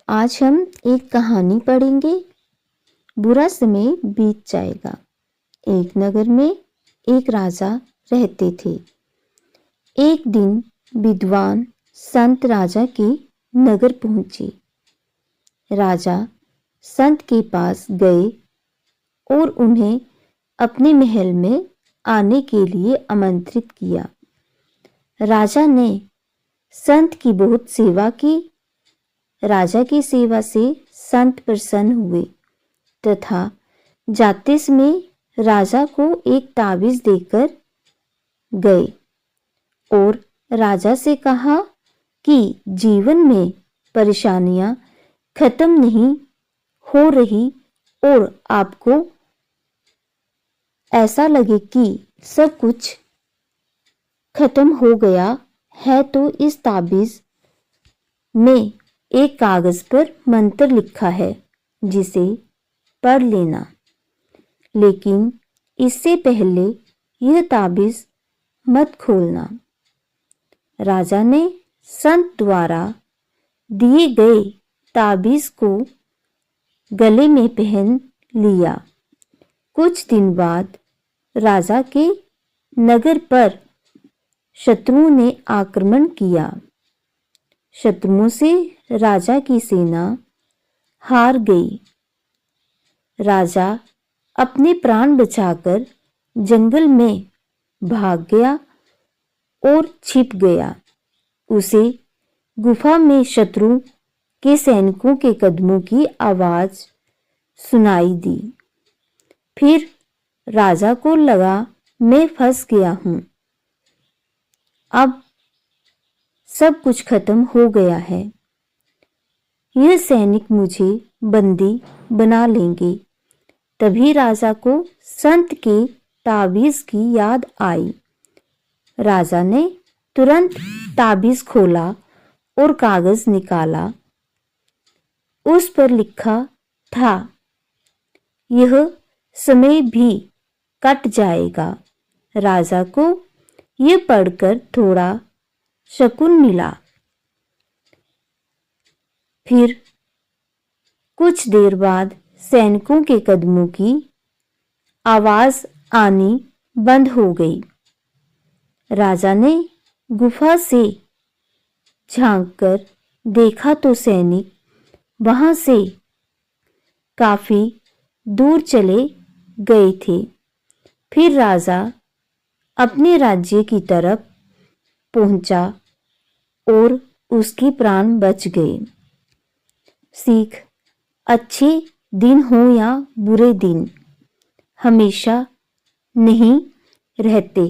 आज हम एक कहानी पढ़ेंगे। बुरा समय बीत जाएगा। एक नगर में एक राजा रहते थे। एक दिन विद्वान संत राजा के नगर पहुंचे। राजा संत के पास गए और उन्हें अपने महल में आने के लिए आमंत्रित किया। राजा ने संत की बहुत सेवा की। राजा की सेवा से संत प्रसन्न हुए तथा जाते समय राजा को एक ताबीज देकर गए और राजा से कहा कि जीवन में परेशानियां खत्म नहीं हो रही और आपको ऐसा लगे कि सब कुछ खत्म हो गया है तो इस ताबीज में एक कागज पर मंत्र लिखा है, जिसे पढ़ लेना। लेकिन इससे पहले यह ताबीज मत खोलना। राजा ने संत द्वारा दिए गए ताबीज को गले में पहन लिया। कुछ दिन बाद राजा के नगर पर शत्रुओं ने आक्रमण किया। शत्रुओं से राजा की सेना हार गई। राजा अपने प्राण बचाकर जंगल में भाग गया और छिप गया। उसे गुफा में शत्रु के सैनिकों के कदमों की आवाज सुनाई दी। फिर राजा को लगा मैं फंस गया हूं। अब सब कुछ खत्म हो गया है। यह सैनिक मुझे बंदी बना लेंगे। तभी राजा को संत के ताबीज की याद आई। राजा ने तुरंत ताबीज खोला और कागज निकाला। उस पर लिखा था, यह समय भी कट जाएगा। राजा को यह पढ़कर थोड़ा सुकून मिला। फिर कुछ देर बाद सैनिकों के कदमों की आवाज आनी बंद हो गई। राजा ने गुफा से झांककर देखा तो सैनिक वहां से काफी दूर चले गए थे। फिर राजा अपने राज्य की तरफ पहुंचा और उसके प्राण बच गए। सीख: अच्छे दिन हो या बुरे दिन हमेशा नहीं रहते।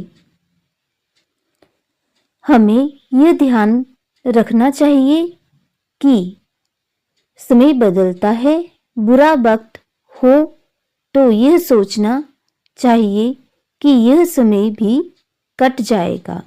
हमें यह ध्यान रखना चाहिए कि समय बदलता है। बुरा वक्त हो तो यह सोचना चाहिए कि यह समय भी कट जाएगा।